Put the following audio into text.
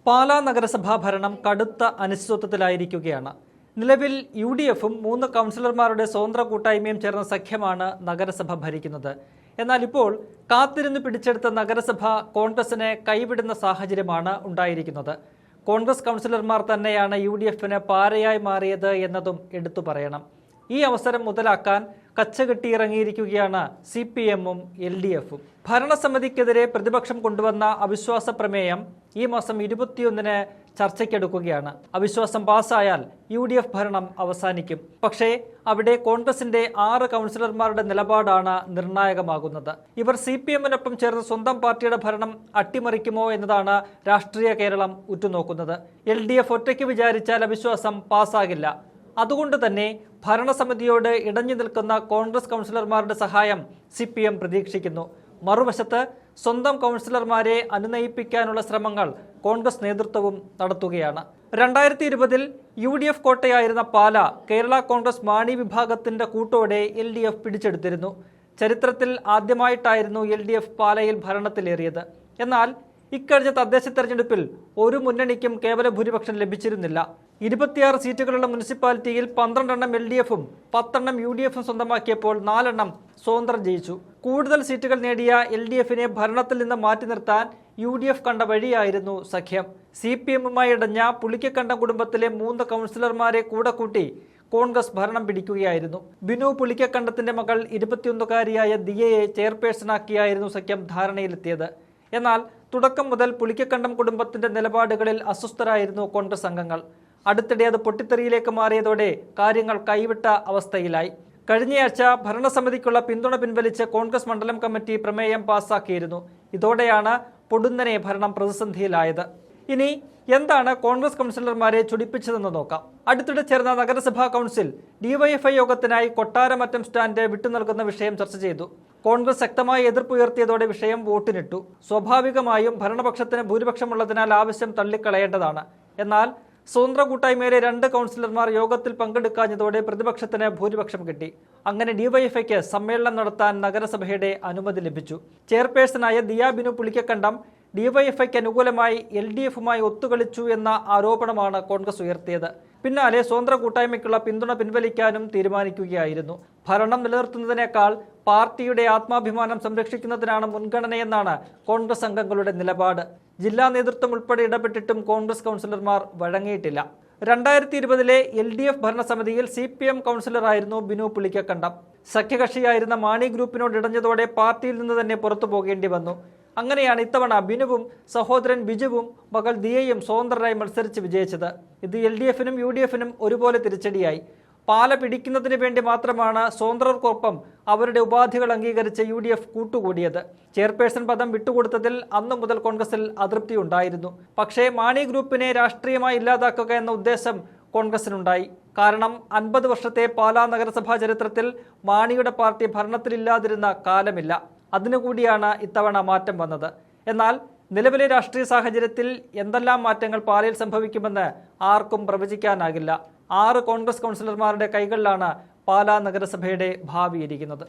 പാലാ നഗരസഭാ ഭരണം കടുത്ത അനിശ്ചിതത്വത്തിലായിരിക്കുകയാണ്. നിലവിൽ UDFും 3 കൗൺസിലർമാരുടെ സ്വതന്ത്ര കൂട്ടായ്മയും ചേർന്ന സഖ്യമാണ് നഗരസഭ ഭരിക്കുന്നത്. എന്നാൽ ഇപ്പോൾ കാത്തിരുന്ന് പിടിച്ചെടുത്ത നഗരസഭ കോൺഗ്രസിനെ കൈവിടുന്ന സാഹചര്യമാണ് ഉണ്ടായിരിക്കുന്നത്. കോൺഗ്രസ് കൗൺസിലർമാർ തന്നെയാണ് UDFിന് പാരയായി മാറിയത് എന്നതും എടുത്തു പറയണം. ഈ അവസരം മുതലാക്കാൻ കച്ചകെട്ടിയിറങ്ങിയിരിക്കുകയാണ് CPMും LDFും. ഭരണസമിതിക്കെതിരെ പ്രതിപക്ഷം കൊണ്ടുവന്ന അവിശ്വാസ പ്രമേയം ഈ മാസം 21-ന് ചർച്ചയ്ക്കെടുക്കുകയാണ്. അവിശ്വാസം പാസ്സായാൽ UDF ഭരണം അവസാനിക്കും. പക്ഷേ അവിടെ കോൺഗ്രസിന്റെ 6 കൗൺസിലർമാരുടെ നിലപാടാണ് നിർണായകമാകുന്നത്. ഇവർ CPMനൊപ്പം ചേർന്ന് സ്വന്തം പാർട്ടിയുടെ ഭരണം അട്ടിമറിക്കുമോ എന്നതാണ് രാഷ്ട്രീയ കേരളം ഉറ്റുനോക്കുന്നത്. LDF ഒറ്റയ്ക്ക് വിചാരിച്ചാൽ അവിശ്വാസം പാസ്സാകില്ല. അതുകൊണ്ട് തന്നെ ഭരണസമിതിയോട് ഇടഞ്ഞു നിൽക്കുന്ന കോൺഗ്രസ് കൗൺസിലർമാരുടെ സഹായം CPM പ്രതീക്ഷിക്കുന്നു. മറുവശത്ത് സ്വന്തം കൗൺസിലർമാരെ അനുനയിപ്പിക്കാനുള്ള ശ്രമങ്ങൾ കോൺഗ്രസ് നേതൃത്വവും നടത്തുകയാണ്. 2020-ൽ UDF കോട്ടയായിരുന്ന പാല കേരള കോൺഗ്രസ് മാണി വിഭാഗത്തിന്റെ കൂട്ടോടെ LDF പിടിച്ചെടുത്തിരുന്നു. ചരിത്രത്തിൽ ആദ്യമായിട്ടായിരുന്നു LDF പാലയിൽ ഭരണത്തിലേറിയത്. എന്നാൽ ഇക്കഴിഞ്ഞ തദ്ദേശ തെരഞ്ഞെടുപ്പിൽ ഒരു മുന്നണിക്കും കേവല ഭൂരിപക്ഷം ലഭിച്ചിരുന്നില്ല. 26 സീറ്റുകളുള്ള മുനിസിപ്പാലിറ്റിയിൽ 12 LDFും 10 UDFും സ്വന്തമാക്കിയപ്പോൾ 4 സ്വതന്ത്രം ജയിച്ചു. കൂടുതൽ സീറ്റുകൾ നേടിയ LDFിനെ ഭരണത്തിൽ നിന്ന് മാറ്റി നിർത്താൻ UDF കണ്ട വഴിയായിരുന്നു സഖ്യം. CPMുമായി ഇടഞ്ഞ പുളിക്കക്കണ്ടം കുടുംബത്തിലെ 3 കൗൺസിലർമാരെ കൂടെ കൂട്ടി കോൺഗ്രസ് ഭരണം പിടിക്കുകയായിരുന്നു. ബിനു പുളിക്കക്കണ്ടത്തിന്റെ മകൾ 21-കാരിയായ ദിയയെ ചെയർപേഴ്സണാക്കിയായിരുന്നു സഖ്യം ധാരണയിലെത്തിയത്. എന്നാൽ തുടക്കം മുതൽ പുളിക്കക്കണ്ടം കുടുംബത്തിന്റെ നിലപാടുകളിൽ അസ്വസ്ഥരായിരുന്നു കോൺഗ്രസ് അംഗങ്ങൾ. അടുത്തിടെ അത് പൊട്ടിത്തെറിയിലേക്ക് മാറിയതോടെ കാര്യങ്ങൾ കൈവിട്ട അവസ്ഥയിലായി. കഴിഞ്ഞയാഴ്ച ഭരണസമിതിക്കുള്ള പിന്തുണ പിൻവലിച്ച് കോൺഗ്രസ് മണ്ഡലം കമ്മിറ്റി പ്രമേയം പാസാക്കിയിരുന്നു. ഇതോടെയാണ് പൊടുന്നനെ ഭരണം പ്രതിസന്ധിയിലായത്. ഇനി എന്താണ് കോൺഗ്രസ് കൗൺസിലർമാരെ ചൊടിപ്പിച്ചതെന്ന് നോക്കാം. അടുത്തിടെ ചേർന്ന നഗരസഭാ കൗൺസിൽ DYFI യോഗത്തിനായി കൊട്ടാരമറ്റം സ്റ്റാൻഡ് വിട്ടുനൽകുന്ന വിഷയം ചർച്ച ചെയ്തു. കോൺഗ്രസ് ശക്തമായി എതിർപ്പുയർത്തിയതോടെ വിഷയം വോട്ടിനിട്ടു. സ്വാഭാവികമായും ഭരണപക്ഷത്തിന് ഭൂരിപക്ഷമുള്ളതിനാൽ ആവശ്യം തള്ളിക്കളയേണ്ടതാണ്. എന്നാൽ സ്വതന്ത്ര കൂട്ടായ്മയിലെ 2 കൗൺസിലർമാർ യോഗത്തിൽ പങ്കെടുക്കാഞ്ഞതോടെ പ്രതിപക്ഷത്തിന് ഭൂരിപക്ഷം കിട്ടി. അങ്ങനെ DYFIക്ക് സമ്മേളനം നടത്താൻ നഗരസഭയുടെ അനുമതി ലഭിച്ചു. ചെയർപേഴ്സണായ ദിയ ബിനു പുളിക്കക്കണ്ടം DYFIക്ക് അനുകൂലമായി LDFുമായി ഒത്തുകളിച്ചു എന്ന ആരോപണമാണ് കോൺഗ്രസ് ഉയർത്തിയത്. പിന്നാലെ സ്വതന്ത്ര കൂട്ടായ്മയ്ക്കുള്ള പിന്തുണ പിൻവലിക്കാനും തീരുമാനിക്കുകയായിരുന്നു. ഭരണം നിലനിർത്തുന്നതിനേക്കാൾ പാർട്ടിയുടെ ആത്മാഭിമാനം സംരക്ഷിക്കുന്നതിനാണ് മുൻഗണനയെന്നാണ് കോൺഗ്രസ് അംഗങ്ങളുടെ നിലപാട്. ജില്ലാ നേതൃത്വം ഉൾപ്പെടെ ഇടപെട്ടിട്ടും കോൺഗ്രസ് കൗൺസിലർമാർ വഴങ്ങിയിട്ടില്ല. 2020-ലെ LDF ഭരണസമിതിയിൽ CPM കൗൺസിലറായിരുന്നു ബിനു പുളിക്കക്കണ്ടം. സഖ്യകക്ഷിയായിരുന്ന മാണി ഗ്രൂപ്പിനോട് ഇടഞ്ഞതോടെ പാർട്ടിയിൽ നിന്ന് തന്നെ പുറത്തു പോകേണ്ടി വന്നു. അങ്ങനെയാണ് ഇത്തവണ ബിനുവും സഹോദരൻ ബിജുവും മകൾ ദിയയും സ്വതന്ത്രരായി മത്സരിച്ച് വിജയിച്ചത്. ഇത് LDFനും UDFനും ഒരുപോലെ തിരിച്ചടിയായി. പാല പിടിക്കുന്നതിന് വേണ്ടി മാത്രമാണ് സ്വതന്ത്രർക്കൊപ്പം അവരുടെ ഉപാധികൾ അംഗീകരിച്ച് UDF കൂട്ടുകൂടിയത്. ചെയർപേഴ്സൺ പദം വിട്ടുകൊടുത്തതിൽ അന്നു മുതൽ കോൺഗ്രസിൽ അതൃപ്തി ഉണ്ടായിരുന്നു. പക്ഷേ മാണി ഗ്രൂപ്പിനെ രാഷ്ട്രീയമായി ഇല്ലാതാക്കുക എന്ന ഉദ്ദേശം കോൺഗ്രസിനുണ്ടായി. കാരണം 50 വർഷത്തെ പാലാ നഗരസഭാ ചരിത്രത്തിൽ മാണിയുടെ പാർട്ടി ഭരണത്തിലില്ലാതിരുന്ന കാലമില്ല. അതിനുകൂടിയാണ് ഇത്തവണ മാറ്റം വന്നത്. എന്നാൽ നിലവിലെ രാഷ്ട്രീയ സാഹചര്യത്തിൽ എന്തെല്ലാം മാറ്റങ്ങൾ പാലയിൽ സംഭവിക്കുമെന്ന് ആർക്കും പ്രവചിക്കാനാകില്ല. 6 കോൺഗ്രസ് കൗൺസിലർമാരുടെ കൈകളിലാണ് പാലാ നഗരസഭയുടെ ഭാവി ഇരിക്കുന്നത്.